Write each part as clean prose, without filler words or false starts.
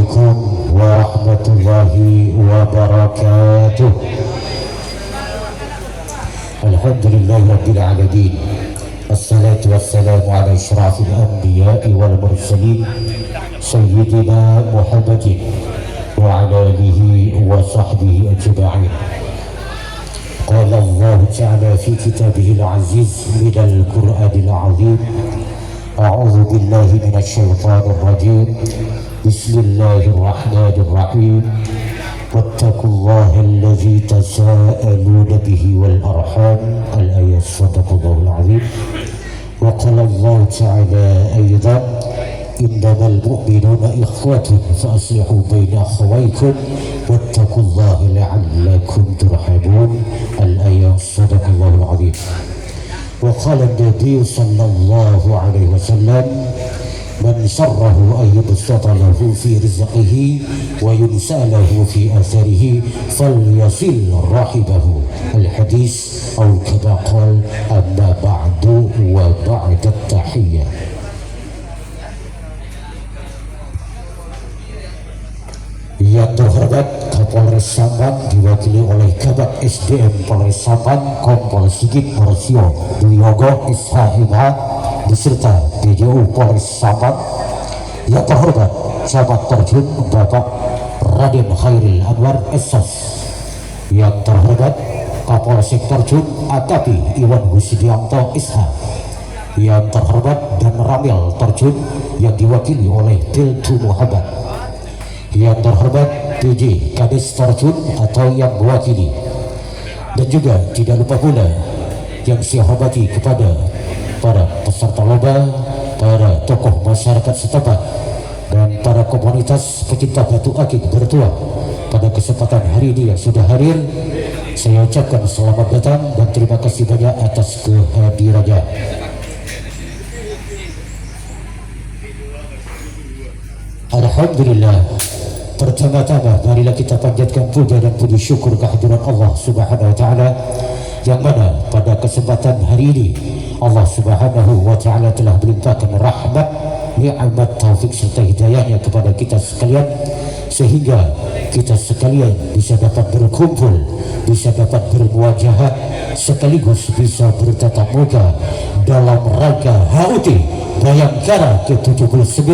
عليكم ورحمة الله وبركاته. الحمد لله رب العالمين، الصلاة والسلام على أشرف الأنبياء والمرسلين سيدنا محمد وعلى آله وصحبه أجمعين. قال الله تعالى في كتابه العزيز من القرآن العظيم: أعوذ بالله من الشيطان الرجيم، بسم الله الرحمن الرحيم، واتقوا الله الذي تساءلون به والأرحام. الآية. صدق الله العظيم. وقال الله تعالى أيضا: إنما المؤمنون إخوة فأصلحوا بين أخويكم واتقوا الله لعلكم ترحمون. الآية. صدق الله العظيم. وقال النبي صلى الله عليه وسلم: من سره أن يبسط له في رزقه وينسى له في أثره فليصل رحمه. الحديث. أو كما قال: أما بعد وبعد التحية. Yang terhormat Kapolres Sampang diwakili oleh Kabak SDM Polres Sampang Kompol Sigit Marsio Duyogo SHMH beserta PJU Polres Sampang. Yang terhormat Camat Terjun Bapak Raden Khairil Anwar SS. Yang terhormat Kapolsek Terjun AKP Iwan Husidianto SH. Yang terhormat dan Ramil Terjun yang diwakili oleh Tiltu Muhammad. Yang terhormat PJ Kades Terjun atau yang mewakili, dan juga tidak lupa pula yang saya hormati kepada para peserta lomba, para tokoh masyarakat setempat, dan para komunitas pecinta batu akik bertua pada kesempatan hari ini yang sudah hadir. Saya ucapkan selamat datang dan terima kasih banyak atas kehadirannya. Alhamdulillah. Pertama-tama marilah kita panjatkan puja dan puji syukur kehadiran Allah Subhanahu wa taala, yang mana pada kesempatan hari ini Allah Subhanahu wa taala telah melimpahkan rahmat, nikmat, taufik serta hidayahnya kepada kita sekalian, sehingga kita sekalian bisa dapat berkumpul, bisa dapat bermuajahat, sekaligus bisa bertatap muka dalam rangka HUT Bayangkara ke-79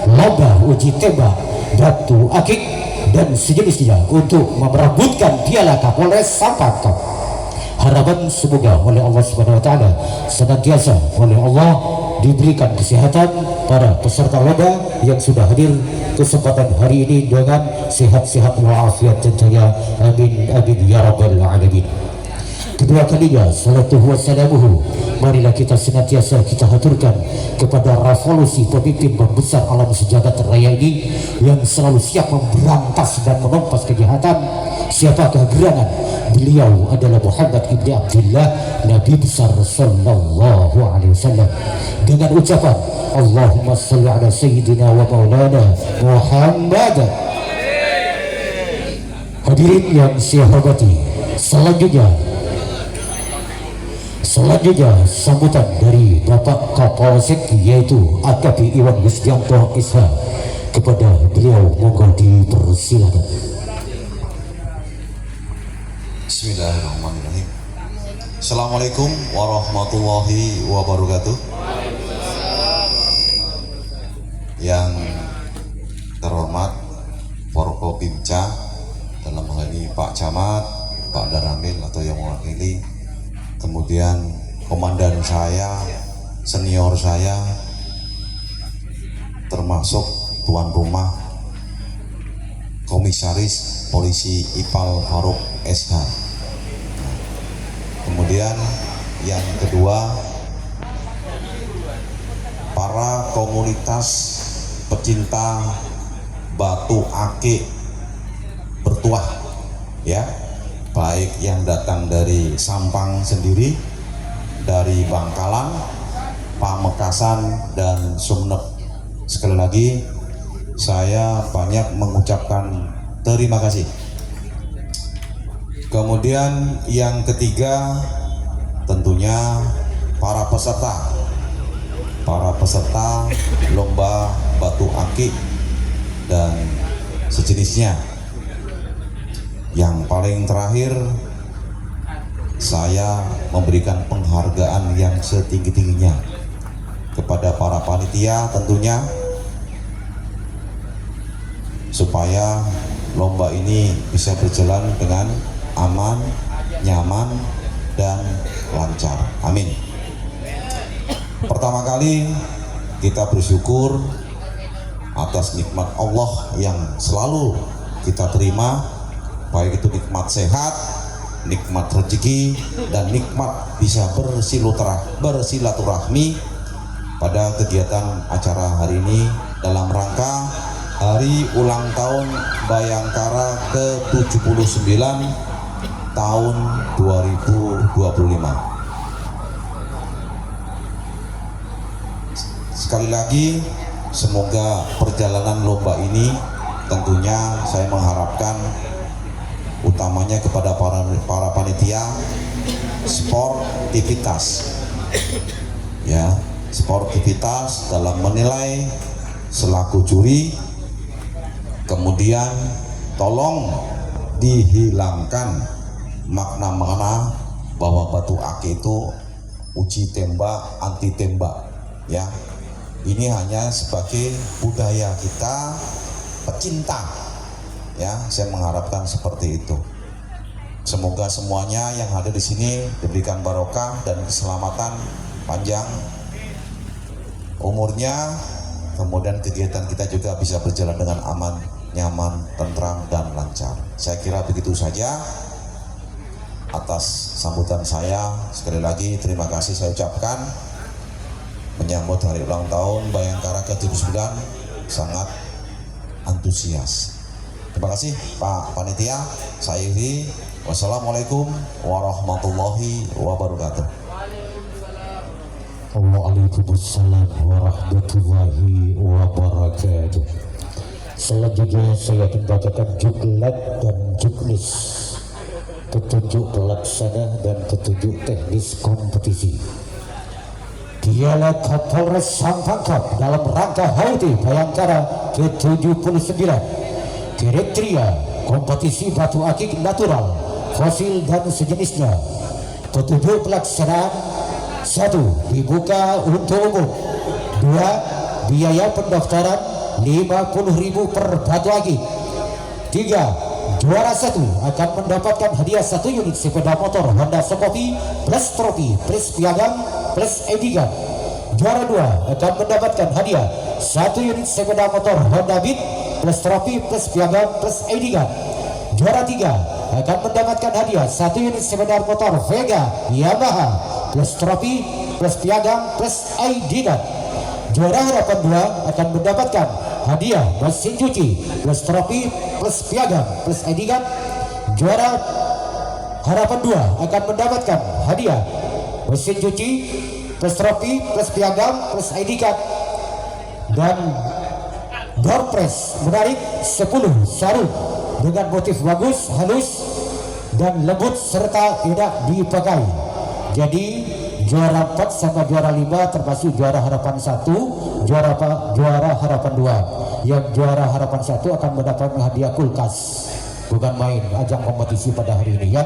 lomba uji tembak batu akik dan sejenisnya untuk memerebutkan piala Kapolres Sampang. Harapan semoga oleh Allah Subhanahu wa taala senantiasa oleh Allah diberikan kesehatan para peserta lomba yang sudah hadir kesempatan hari ini dengan sehat-sehat walafiat tentunya. Amin amin ya rabbal alamin. Kedua kalinya salatuhu wassalamuhu marilah kita senantiasa kita haturkan kepada revolusi pemimpin membesar alam sejagat raya ini yang selalu siap memberantas dan menumpas kejahatan. Siapakah gerangan? Beliau adalah Muhammad ibn Abdullah, Nabi besar sallallahu alaihi wasallam, dengan ucapan Allahumma salli ala sayyidina wa maulana Muhammad. Hadirin yang saya hormati, selanjutnya sambutan dari Bapak Kapolsek yaitu AKP Iwan Husidianto SH. Kepada beliau monggo dipersilakan. Bismillahirrahmanirrahim. Assalamualaikum warahmatullahi wabarakatuh. Yang terhormat Forkopimca, dalam hal ini Pak Camat, Pak Daramil atau yang mewakili, kemudian komandan saya, senior saya, termasuk tuan rumah Komisaris Polisi Ipal Faruk SH. Kemudian yang kedua, para komunitas pecinta batu akik bertuah, ya, baik yang datang dari Sampang sendiri, dari Bangkalan, Pamekasan, dan Sumeneb. Sekali lagi saya banyak mengucapkan terima kasih. Kemudian yang ketiga tentunya para peserta lomba batu akik dan sejenisnya. Yang paling terakhir, saya memberikan penghargaan yang setinggi-tingginya kepada para panitia tentunya, supaya lomba ini bisa berjalan dengan aman, nyaman, dan lancar. Amin. Pertama kali kita bersyukur atas nikmat Allah yang selalu kita terima, baik itu nikmat sehat, nikmat rezeki, dan nikmat bisa bersilaturahmi pada kegiatan acara hari ini dalam rangka hari ulang tahun Bayangkara ke-79 tahun 2025. Sekali lagi, semoga perjalanan lomba ini tentunya saya mengharapkan utamanya kepada para panitia sportivitas, ya, sportivitas dalam menilai selaku juri. Kemudian tolong dihilangkan makna-makna bahwa batu ake itu uji tembak, anti tembak, ya. Ini hanya sebagai budaya kita pecinta, ya. Saya mengharapkan seperti itu. Semoga semuanya yang ada di sini diberikan barokah dan keselamatan panjang umurnya. Kemudian kegiatan kita juga bisa berjalan dengan aman, nyaman, tentram, dan lancar. Saya kira begitu saja atas sambutan saya. Sekali lagi terima kasih saya ucapkan menyambut hari ulang tahun Bayangkara ke-79, sangat antusias. Terima kasih Pak Panitia. Saya akhiri. Wassalamualaikum warahmatullahi wabarakatuh. Waalaikumsalam warahmatullahi wabarakatuh. Selanjutnya saya akan bacakan juklat dan juknis, petunjuk pelaksana dan petunjuk teknis kompetisi. Piala Kapolres Sampangkap dalam rangka HUT Bayangkara ke-79. Kriteria kompetisi batu akik natural, fosil dan sejenisnya. Petunjuk pelaksanaan: 1. Dibuka untuk umum. 2. Biaya pendaftaran 50.000 per batu akik. 3. Juara 1 akan mendapatkan hadiah 1 unit sepeda motor Honda Sokopi plus trofi plus piagam plus ID card. Juara 2 akan mendapatkan hadiah 1 unit sepeda motor Honda Beat plus trofi plus piagam plus ID card. Juara 3 akan mendapatkan hadiah 1 unit sepeda motor Vega Yamaha plus trofi plus piagam plus ID card. Juara harapan 2 akan mendapatkan hadiah mesin cuci plus trofi plus piagam plus ID card. Juara harapan 2 akan mendapatkan hadiah mesin cuci plus trofi plus piagam plus ID card dan door prize menarik 10 sarung dengan motif bagus, halus dan lembut serta tidak dipakai. Jadi juara 4 sama juara 5 termasuk juara harapan 1, juara harapan 2. Yang juara harapan 1 akan mendapatkan hadiah kulkas, bukan main ajang kompetisi pada hari ini, ya.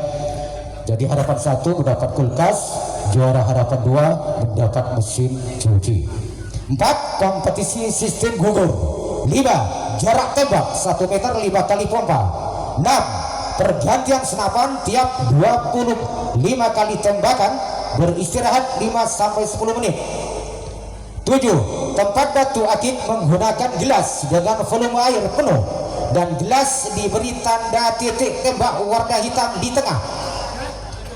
Jadi harapan 1 mendapat kulkas, juara harapan 2 mendapat mesin cuci. 4. Kompetisi sistem gugur. 5. Jarak tembak 1 meter 5 kali pompa. 6. Pergantian senapan tiap 25 kali tembakan, beristirahat 5-10 menit. 7. Tempat batu akik menggunakan gelas dengan volume air penuh dan gelas diberi tanda titik tembak warna hitam di tengah.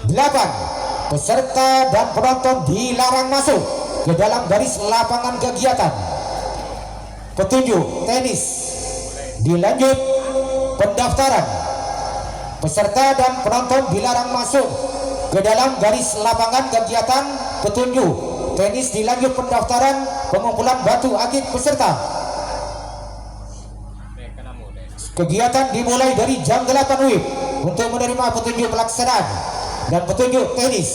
8. Peserta dan penonton dilarang masuk ke dalam garis lapangan kegiatan. Petunjuk tenis. Dilanjut pendaftaran. Peserta dan penonton dilarang masuk ke dalam garis lapangan kegiatan. Petunjuk tenis. Dilanjut pendaftaran pengumpulan batu akik peserta. Kegiatan dimulai dari jam 8 WIB untuk menerima petunjuk pelaksanaan dan petunjuk tenis.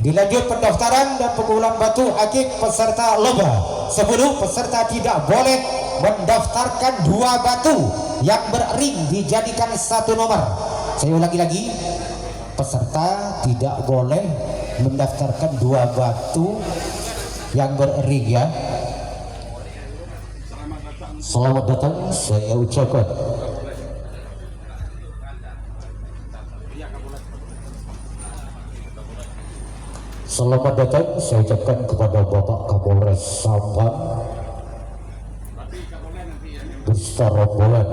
Dilanjut pendaftaran dan pengumpulan batu akik peserta lomba. 10. Peserta tidak boleh mendaftarkan 2 batu yang berring dijadikan 1 nomor. Saya ulangi lagi, peserta tidak boleh mendaftarkan 2 batu yang berring ya. Selamat datang saya ucapkan. Selamat datang saya ucapkan kepada Bapak Kapolres Sampang beserta rombongan.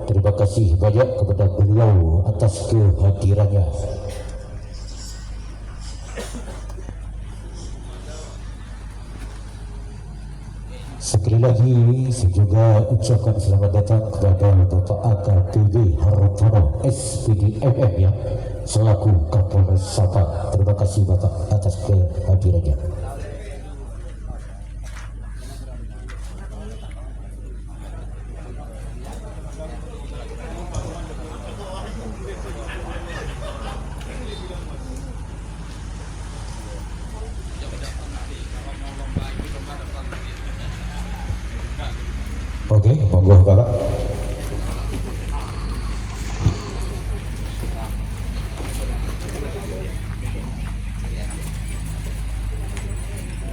Terima kasih banyak kepada beliau atas kehadirannya. Sekali lagi saya juga ucapkan selamat datang kepada Bapak AKBP Hartono SPD MM ya, selaku Kapolres Sampang. Terima kasih Bapak atas kehadirannya. Oke, monggo Bapak.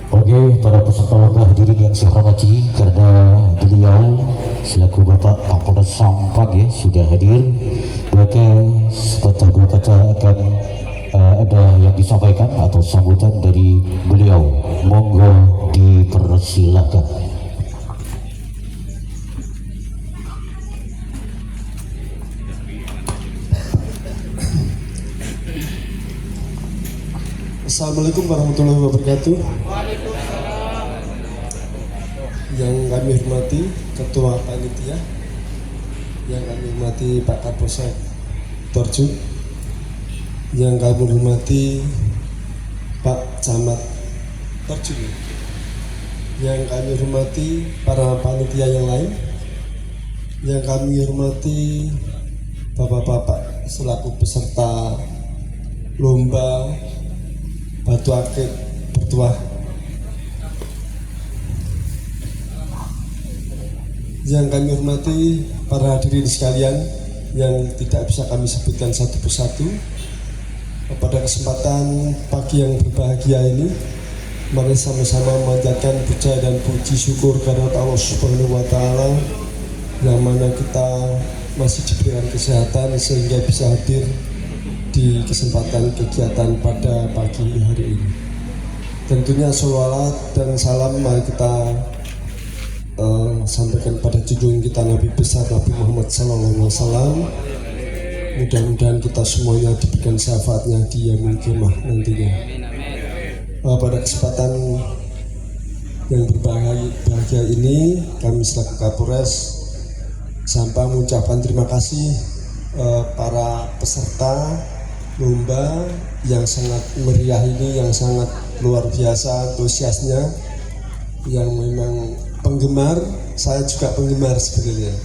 Oke, para peserta lomba hadirin yang saya hormati, karena beliau selaku Bapak Kapolres Sampang ya sudah hadir, maka sepatah dua kata akan ada yang disampaikan atau sambutan dari beliau. Monggo dipersilakan. Assalamualaikum warahmatullahi wabarakatuh. Yang kami hormati Ketua Panitia, yang kami hormati Pak Kapolsek Torjun, yang kami hormati Pak Camat Torjun, yang kami hormati para panitia yang lain, yang kami hormati bapak-bapak selaku peserta lomba batu akik bertuah, yang kami hormati para hadirin sekalian yang tidak bisa kami sebutkan satu persatu. Pada kesempatan pagi yang berbahagia ini, mari sama-sama memanjatkan puja dan puji syukur karena Allah Subhanahu wa Ta'ala, yang mana kita masih diberikan kesehatan sehingga bisa hadir di kesempatan kegiatan pada pagi hari ini. Tentunya sholawat dan salam mari kita sampaikan pada junjungan kita Nabi besar Nabi Muhammad SAW. Mudah-mudahan kita semuanya diberikan syafaatnya di yaumil qiyamah nantinya. Pada kesempatan yang berbahagia ini, kami selaku Kapolres Sampang mengucapkan terima kasih para peserta lomba yang sangat meriah ini, yang sangat luar biasa antusiasnya, yang memang penggemar. Saya juga penggemar sebenarnya.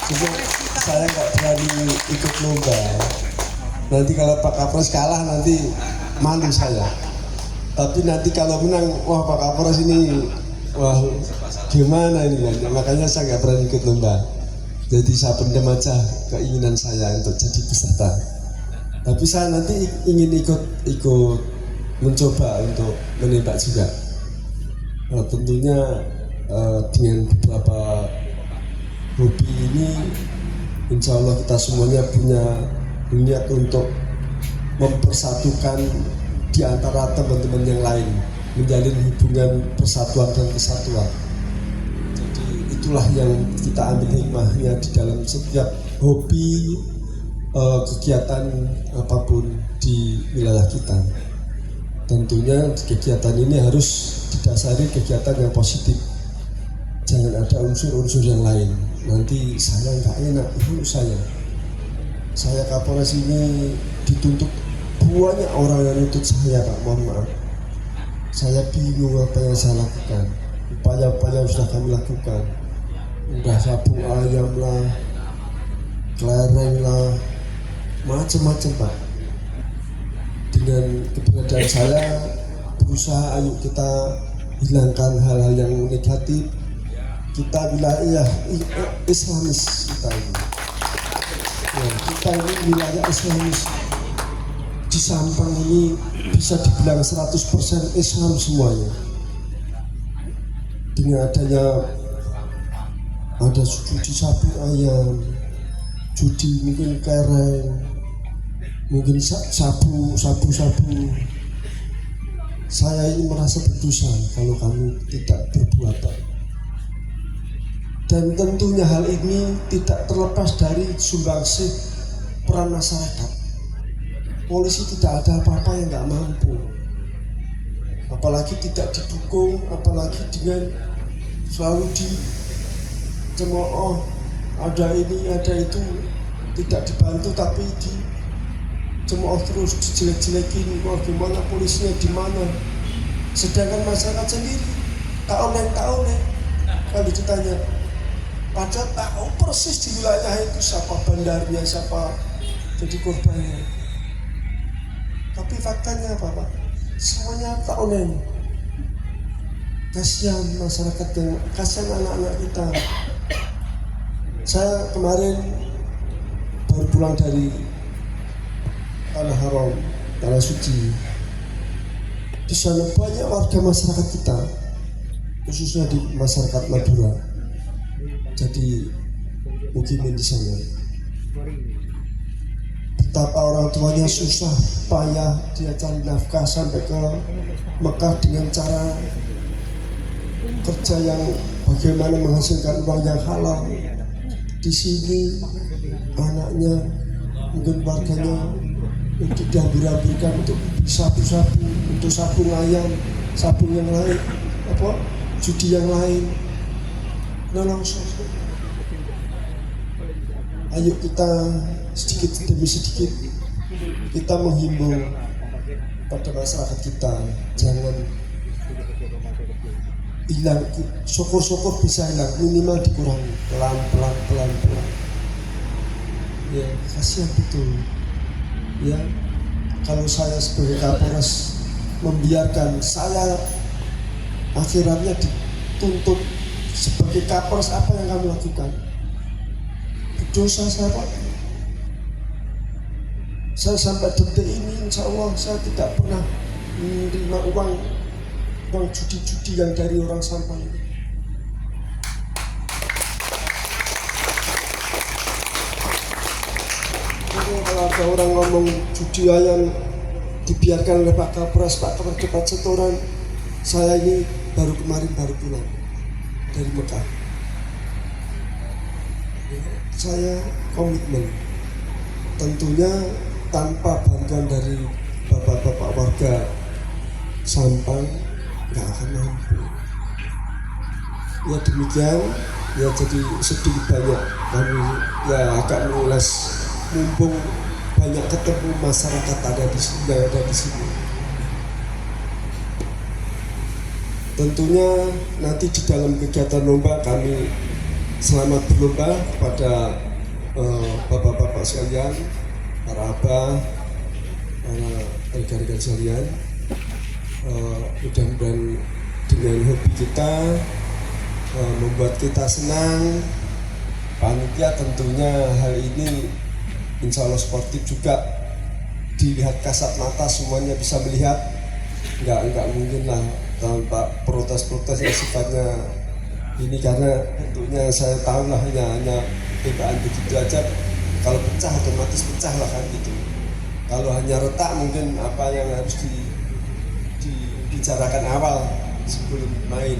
Cuma saya nggak berani ikut lomba. Nanti kalau Pak Kapolres kalah nanti malu saya. Tapi nanti kalau menang, wah Pak Kapolres ini, wah gimana ini kan? Makanya saya nggak berani ikut lomba. Jadi saya pendam aja keinginan saya untuk jadi peserta. Tapi saya nanti ingin ikut mencoba untuk menembak juga. Tentunya dengan beberapa hobi ini, insya Allah kita semuanya punya niat untuk mempersatukan di antara teman-teman yang lain, menjalin hubungan persatuan dan kesatuan. Itulah yang kita ambil hikmahnya di dalam setiap hobi, kegiatan apapun di wilayah kita. Tentunya kegiatan ini harus didasari kegiatan yang positif. Jangan ada unsur-unsur yang lain. Nanti saya nggak enak, menurut saya. Saya Kapolres ini dituntut banyak orang yang nuntut saya, Pak. Mohon maaf. Saya bingung apa yang saya lakukan. Upaya-upaya sudah kami lakukan. Udah sapu ayam lah, kelereng lah, macam-macam Pak. Dengan keberadaan saya berusaha, ayo kita hilangkan hal-hal yang negatif. Kita wilayah Islamis kita ini. Ya, kita ini wilayah Islamis. Di Sampang ini bisa dibilang 100% Islam semuanya. Dengan adanya ada judi sapi ayam, judi mungkin kereng, mungkin sabu. Saya ini merasa berdosa kalau kami tidak berbuat baik. Dan tentunya hal ini tidak terlepas dari sumbangsih peran masyarakat. Polisi tidak ada apa-apa yang nggak mampu, apalagi tidak didukung, apalagi dengan selalu dicemooh, ada ini ada itu, tidak dibantu tapi dicemooh terus, dijelek-jelekin, wah gimana polisinya di mana. Sedangkan masyarakat sendiri tak oleh kalau ditanya, padahal tahu persis di wilayah itu siapa bandarnya, siapa jadi korbannya. Tapi faktanya apa Pak? Semuanya tak oleh. Kasihan masyarakat yang, kasihan anak-anak kita. Saya kemarin baru pulang dari Tanah Haram, Tanah Suci. Di sana banyak warga masyarakat kita, khususnya di masyarakat Madura. Jadi mukimin di sana. Betapa orang tuanya susah payah dia cari nafkah sampai ke Mekah dengan cara kerja yang bagaimana menghasilkan uang yang halal. Di sini anaknya mungkin warganya untuk diambil-ambilkan untuk sabu-sabu, untuk sabung ayam, sabung yang lain, judi yang lain. Nah langsung, ayo kita sedikit demi sedikit kita menghimbau pada masyarakat kita, jangan hilang, syukur-syukur bisa hilang, minimal dikurangi pelan-pelan. Ya kasihan betul. Ya kalau saya sebagai Kapolres membiarkan, saya akhiratnya dituntut sebagai Kapolres. Apa yang kamu lakukan? Berdosa saya Pak. Saya sampai detik ini insya Allah saya tidak pernah menerima uang judi-judi yang dari orang Sampang ini. Jadi kalau ada orang ngomong judi ayam dibiarkan oleh Pak Kapolres cepat setoran. Saya ini baru pulang dari Mekah. Saya komitmen, tentunya tanpa bantuan dari bapak-bapak warga Sampang nggak akan mampu. Ya demikian, ya jadi sedikit banyak kami ya agak mengulas, mumpung banyak ketemu masyarakat ada di sini. Tentunya nanti di dalam kegiatan lomba kami selamat berlomba kepada bapak-bapak sekalian, para abah, para rekan-rekan sekalian. Mudah-mudahan dengan hobi kita membuat kita senang. Panitia tentunya hal ini insya Allah sportif juga, dilihat kasat mata semuanya bisa melihat, nggak mungkin lah tanpa protes-protes yang sifatnya ini, karena tentunya saya tahu lah hanya tebakan begitu aja, kalau pecah otomatis pecah lah kan gitu. Kalau hanya retak mungkin apa yang harus dibicarakan awal sebelum main.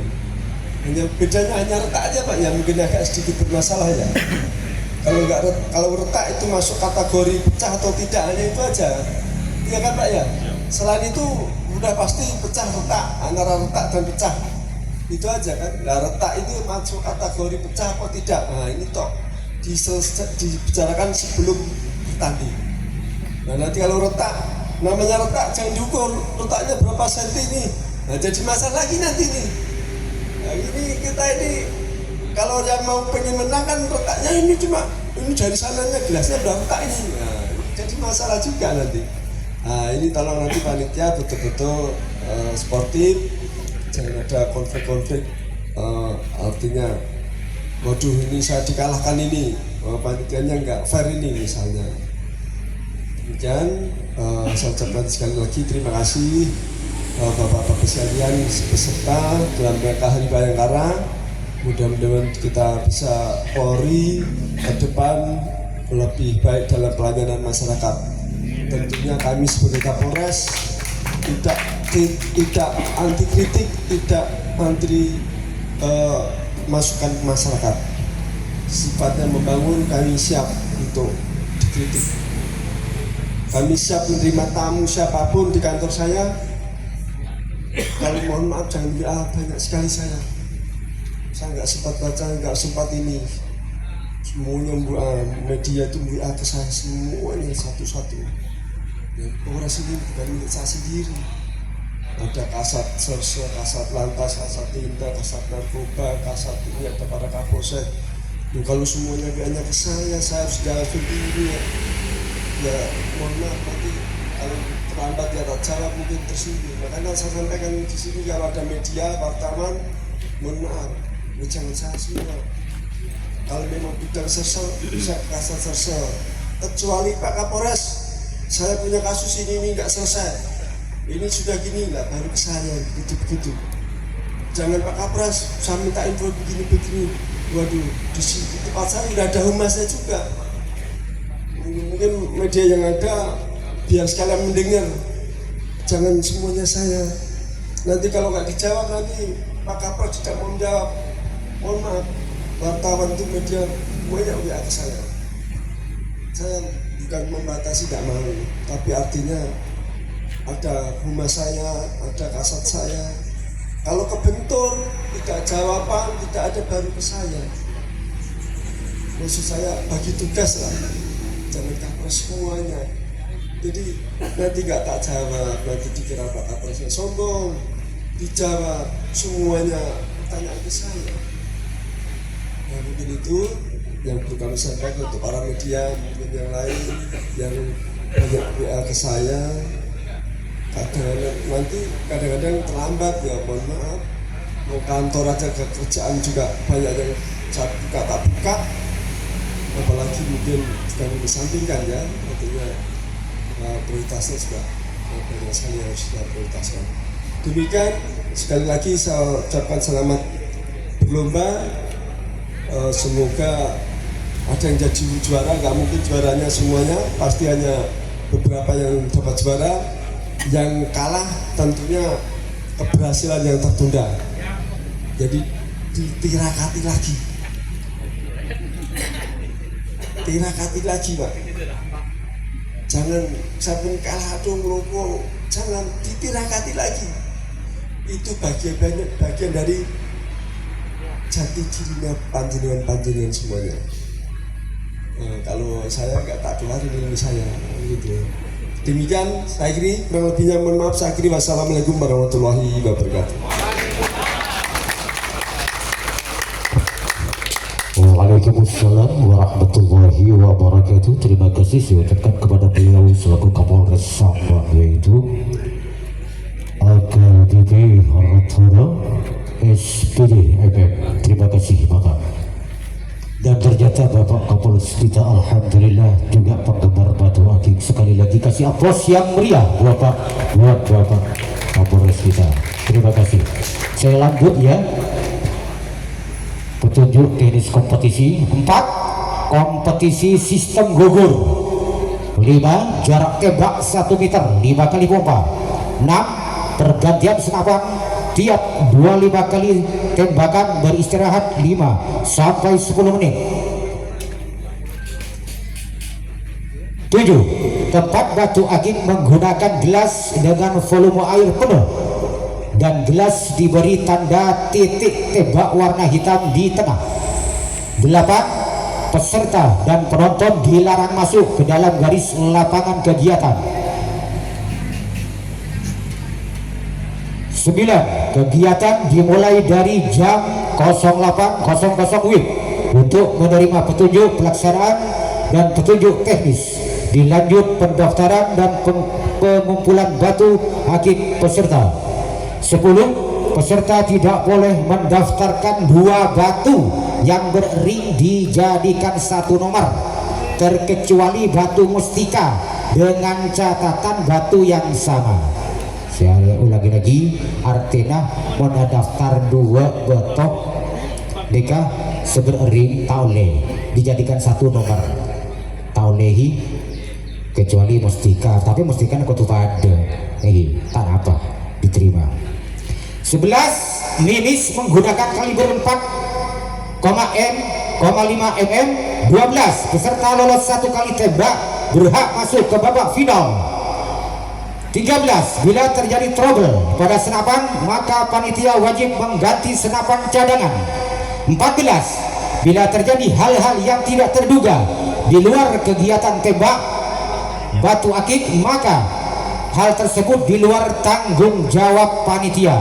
Bedanya hanya retak aja Pak, ya mungkin agak sedikit bermasalah ya. Kalau retak itu masuk kategori pecah atau tidak, hanya itu aja. Iya kan Pak ya? Selain itu udah pasti pecah retak, antara retak dan pecah. Itu aja kan. Nah retak itu masuk kategori pecah atau tidak. Nah ini toh dibicarakan sebelum bertanding. Nah nanti kalau retak, namanya retak jangan diukur retaknya berapa senti nih. Nah jadi masalah lagi nanti nih. Nah ini kita ini kalau yang mau pengen menang kan retaknya ini cuma ini dari sananya gelasnya udah retak ini. Nah, jadi masalah juga nanti. Nah ini tolong nanti panitia betul-betul sportif, jangan ada konflik-konflik, artinya waduh ini saya dikalahkan ini, panitianya nggak fair ini misalnya. Demikian saya ucapkan sekali lagi terima kasih Bapak-Bapak sekalian peserta dalam rangka Hari Bayangkara. Mudah-mudahan kita bisa Polri ke depan lebih baik dalam pelayanan masyarakat. Tentunya kami sebagai Kapolres tidak anti kritik, tidak anti masukan ke masyarakat. Sifatnya membangun, kami siap untuk dikritik. Kami siap menerima tamu siapapun di kantor saya. Kalau mohon maaf jangan banyak sekali saya nggak sempat baca, nggak sempat ini. Semuanya media itu WA ke saya semuanya satu-satu. Ya, Polres ini bukan milik saya sendiri. Ada kasat serse, kasat lantas, kasat tindak, kasat narkoba, kasat ini, ada para kapolsek. Kalau semuanya WA-nya ke saya harus jalan sendiri. Ya mohon maaf nanti kalau terlambat ya tak jawab mungkin tersinggung. Makanya saya sampaikan di sini kalau ada media, wartawan, mohon maaf. Jangan saya semua. Kalau memang bidang sersel bisa kasat sersel. Kecuali Pak Kapolres, saya punya kasus ini nggak selesai. Ini sudah gini lah, baru ke saya begitu. Jangan Pak Kapolres, saya minta info begini. Waduh, di tempat saya udah ada humasnya juga. Mungkin media yang ada biar sekalian mendengar. Jangan semuanya saya. Nanti kalau nggak dijawab nanti Pak Kapolres tidak mau menjawab. Mohon maaf, wartawan itu media banyak WA ke saya. Saya bukan membatasi, tidak mau, tapi artinya ada humas saya, ada kasat saya. Kalau kebentur, tidak jawaban, tidak ada baru ke saya. Maksud saya bagi tugas lah, jangan Kapolres semuanya. Jadi nanti nggak tak jawab, nanti dikira Pak Kapolresnya sombong. Dijawab semuanya, pertanyaan ke saya. Nah, mungkin itu yang perlu kami sampaikan untuk para media, mungkin yang lain yang banyak WA ke saya. Kadang-kadang terlambat ya, mohon maaf. Mau kantor aja ke kerjaan juga banyak yang saya buka tak buka. Apalagi mungkin kami kesampingkan ya, artinya prioritasnya juga banyak sekali yang harus kita prioritaskan. Demikian sekali lagi saya ucapkan selamat berlomba. Semoga ada yang jadi juara, nggak mungkin juaranya semuanya, pasti hanya beberapa yang dapat juara. Yang kalah tentunya keberhasilan yang tertunda. Jadi tirakati lagi Pak. Jangan sampai kalah dong ngelopong, jangan ditirakati lagi. Itu bagian dari jati dirinya panjenengan semuanya. Kalau saya nggak tak keluarin ilmu saya gitu. Demikian saya kiri, kurang lebihnya mohon maaf saya kiri. Wassalamualaikum warahmatullahi wabarakatuh. Waalaikumsalam warahmatullahi wabarakatuh. Terima kasih saya ucapkan kepada beliau selaku Kapolres Sampang, yaitu AKBP Hartono SPD MM. Terima kasih Bapak. Dan ternyata Bapak Kapolres kita alhamdulillah juga penggemar batu akik. Sekali lagi kasih aplaus yang meriah buat Bapak Kapolres kita. Terima kasih. Saya lanjut ya. Petunjuk teknis kompetisi 4, kompetisi sistem gugur 5, jarak tembak 1 meter 5 kali pompa 6, pergantian senapan tiap 25 kali tembakan, beristirahat 5 sampai 10 menit. 7, tempat batu akik menggunakan gelas dengan volume air penuh dan gelas diberi tanda titik tembak warna hitam di tengah. 8, peserta dan penonton dilarang masuk ke dalam garis lapangan kegiatan. 9, kegiatan dimulai dari jam 08.00 WIB untuk menerima petunjuk pelaksanaan dan petunjuk teknis. Dilanjut pendaftaran dan pengumpulan batu akik peserta. 10, peserta tidak boleh mendaftarkan 2 batu yang berring dijadikan 1 nomor, terkecuali batu mustika dengan catatan batu yang sama. Saya ulangi lagi, artinya mendaftar 2 betok deka sebering taule dijadikan 1 nomor taulehi kecuali mustika, tapi mustika aku tuh pada tak apa diterima. 11 mimis menggunakan kaliber 4,5 mm. 12 peserta lolos 1 kali tembak berhak masuk ke babak final. 13 bila terjadi trouble pada senapan maka panitia wajib mengganti senapan cadangan. 14 bila terjadi hal-hal yang tidak terduga di luar kegiatan tembak batu akik maka hal tersebut di luar tanggung jawab panitia.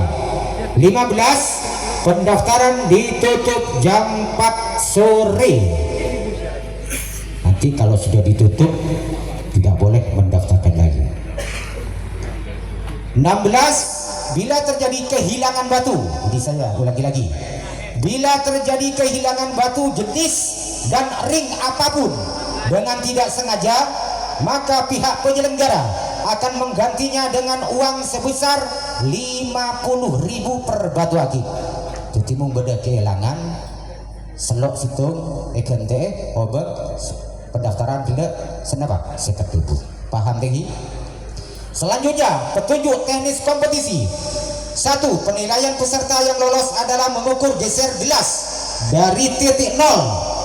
15 pendaftaran ditutup jam 4 sore. Nanti kalau sudah ditutup tidak boleh mendaftarkan lagi. 16 bila terjadi kehilangan batu, jadi saya ulangi lagi, bila terjadi kehilangan batu jenis dan ring apapun dengan tidak sengaja maka pihak penyelenggara akan menggantinya dengan uang sebesar 50.000 per batu akik. Jadi mau beda kehilangan selok situng ekente obat pendaftaran tidak senapa sekat tubuh. Paham tinggi? Selanjutnya petunjuk teknis kompetisi. 1. Penilaian peserta yang lolos adalah mengukur geser gelas dari titik 0.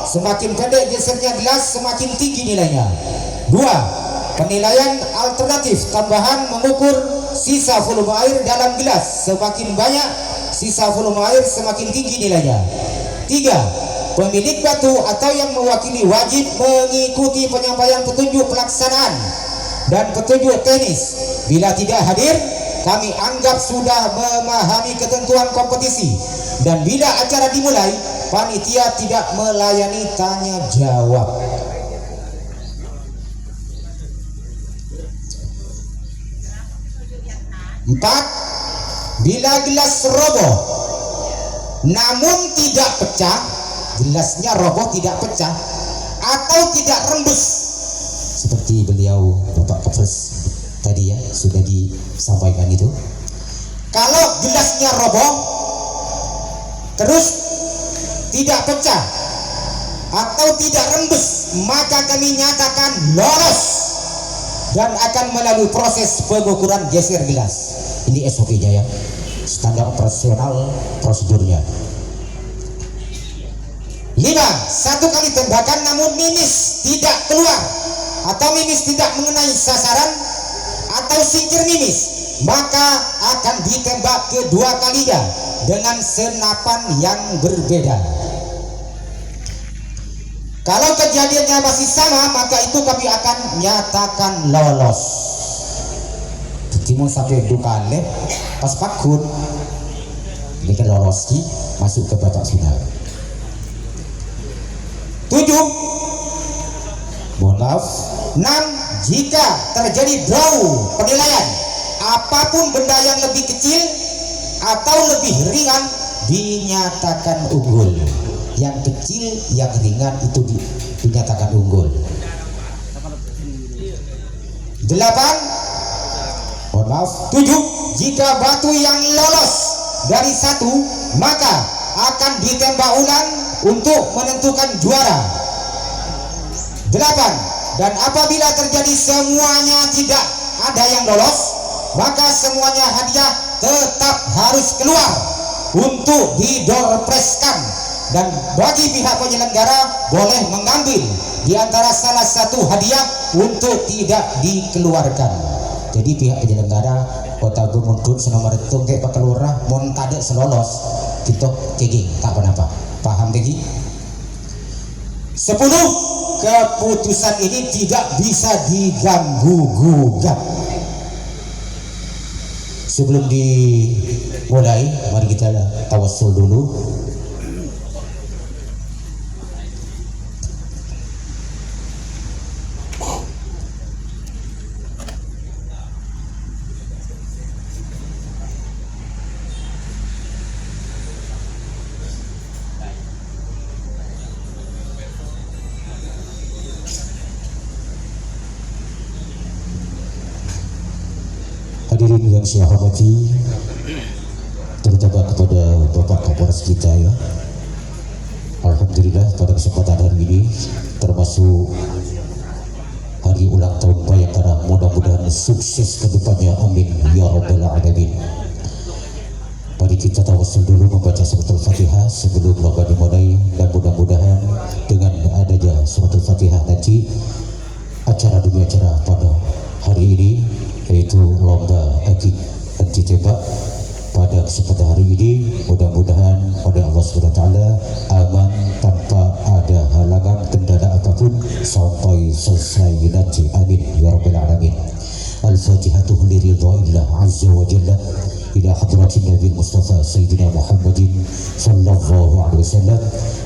Semakin pendek gesernya gelas semakin tinggi nilainya. 2. Penilaian alternatif tambahan mengukur sisa volume air dalam gelas. Semakin banyak sisa volume air semakin tinggi nilainya. 3. Pemilik batu atau yang mewakili wajib mengikuti penyampaian petunjuk pelaksanaan dan petunjuk teknis. Bila tidak hadir, kami anggap sudah memahami ketentuan kompetisi. Dan bila acara dimulai, panitia tidak melayani tanya jawab. 4. Bila gelas roboh namun tidak pecah, gelasnya roboh tidak pecah atau tidak rembes seperti beliau Bapak Kapolres tadi ya sudah disampaikan itu. Kalau gelasnya roboh terus tidak pecah atau tidak rembes maka kami nyatakan lolos dan akan melalui proses pengukuran geser gelas. Ini SOP-nya ya, standar operasional prosedurnya. 5. 1 kali tembakan namun mimis tidak keluar atau mimis tidak mengenai sasaran atau singkir mimis maka akan ditembak kedua kalinya dengan senapan yang berbeda. Kalau kejadiannya masih sama maka itu kami akan nyatakan lolos. Jadi mau sampai dukane pas pakun ini kan lolos masuk ke babak final. 7. Mohon maaf. 6. Jika terjadi draw penilaian apapun benda yang lebih kecil atau lebih ringan dinyatakan unggul. Yang kecil yang ringan itu dinyatakan unggul. 8. Mohon maaf. 7. Jika batu yang lolos dari 1 maka akan ditembak ulang untuk menentukan juara. 8. Dan apabila terjadi semuanya tidak ada yang lolos maka semuanya hadiah tetap harus keluar untuk didorpreskan dan bagi pihak penyelenggara boleh mengambil di antara salah satu hadiah untuk tidak dikeluarkan. Jadi pihak penyelenggara kota Gumundut senomor itu kayak Pak Kelurah mon tade selolos kita keging tak apa-apa. Paham tinggi? 10. Keputusan ini tidak bisa diganggu gugat. Sebelum dimulai mari kita tawassul dulu. Hadirin yang saya hormati, terutama kepada Bapak Kapolres kita ya. Alhamdulillah pada kesempatan hari ini termasuk hari ulang tahun Bayangkara, mudah-mudahan sukses ke depannya, amin ya rabbal alamin. Mari kita tawassul dulu membaca suratul Fatihah sebelum lomba dimulai, dan mudah-mudahan dengan adanya suratul Fatihah nanti acara demi acara pada hari ini, yaitu lomba akik anti tembak pada kesempatan hari ini, mudah-mudahan pada Allah SWT aman tanpa ada halangan kendala apapun sampai selesai nanti, amin ya rabbal alamin. Al-Fatihatu liridhaillah azza wa jalla ila hadratin Nabi Mustafa Sayyidina Muhammadin sallallahu alaihi wasallam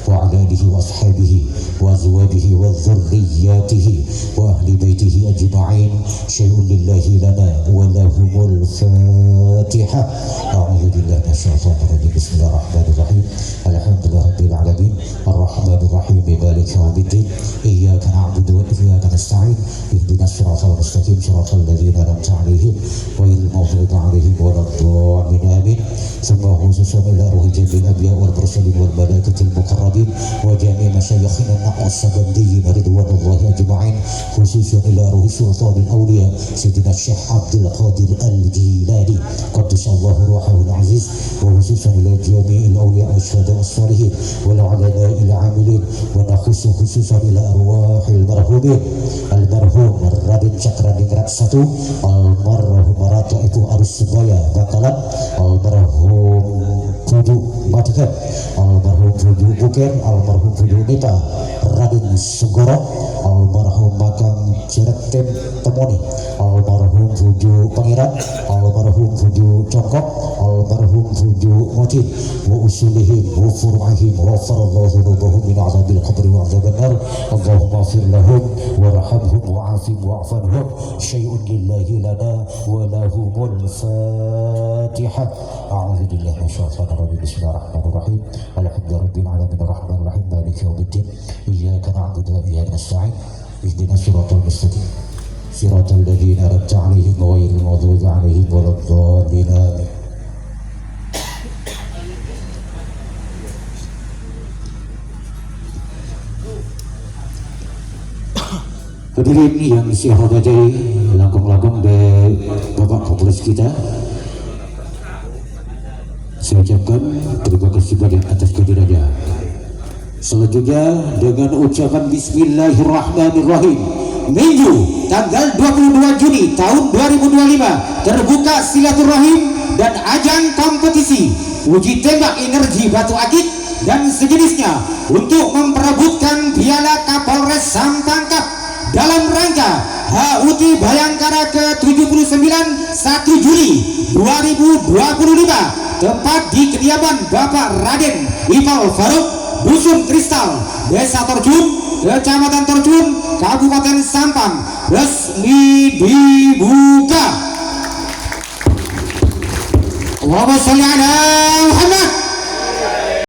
wa ala alihi wa ashabihi wa azwajihi wa dhurriyyatihi wa ahli baitihi ajma'in. Syai'un lillahi lana wa lahumul Fatihah. A'udzu billahi minasyaitonir rajim. Bismillahirrahmanirrahim. Alhamdulillahi rabbil alamin. Arrahmanir rahim. Maliki yaumiddin. Iyyaka na'budu wa iyyaka nasta'in. Ihdinas siratal mustaqim. Siratal ladzina an'amta 'alaihim ghairil maghdubi 'alaihim waladdallin. Amin. Summa khususan ila ruhi jami'il anbiya wal mursalin wal malaikatil muqarrabin wa jami' masyayikhina naqsabandiyyin ridwanullahi ajma'in, khususan ila ruhi sultanil awliya Sayyidina Syekh Abdul Qadir Al-Jilani qaddasallahu ruhahul aziz, wa khususan ila jami'il awliya wasyuhada wassalihin wal ulama ila amilin, wa khususan ila arwahil marhumin almarhum Raden Cakraningrat 1, almarhum Ratu Ibu Arus Sebaya Bakalan, almarhum Puju Matikan, almarhum Puju Buker, almarhum Puju Nita Raden Sugoro, almarhum Makam Ciretem Temoni, almarhum Puju Pangeran, almarhum Puju Congkok, almarhum Puju Motin, wa usulihim wa furu'ihim wa farallahu dhunubahum min azabil qabri wa azabil nar. Allahumma afir lahum warhamhum wa'afim wa'fanhum. Syai'un lillahi lana wa lahumul Fatihah. A'udzu billahi minasyaitonir rajim. Bismillahirrahmanirrahim. Alhamdulillahirabbil alamin arrahmanir rahim maliki yaumiddin. Iyyaka na'budu wa iyyaka nasta'in. Ihdinas siratal mustaqim. Siratal ladzina an'amta 'alaihim ghairil maghdubi 'alaihim waladdallin. Amin. Hadirin yang saya hormati, langkung-langkung dari Bapak Kapolres kita, saya ucapkan terima kasih banyak atas kehadirannya. Selanjutnya dengan ucapan Bismillahirrahmanirrahim, Minggu tanggal 22 Juni tahun 2025 terbuka silaturahim dan ajang kompetisi uji tembak energi batu akik dan sejenisnya untuk memperebutkan piala Kapolres Sampangkap dalam rangka HUT Bayangkara ke-79 1 Juli 2025, tepat di kediaman Bapak Raden Ipal Faruk, Dusun Kristal, Desa Torjun, Kecamatan Torjun, Kabupaten Sampang, resmi dibuka. Allahumma sholli ala Muhammad.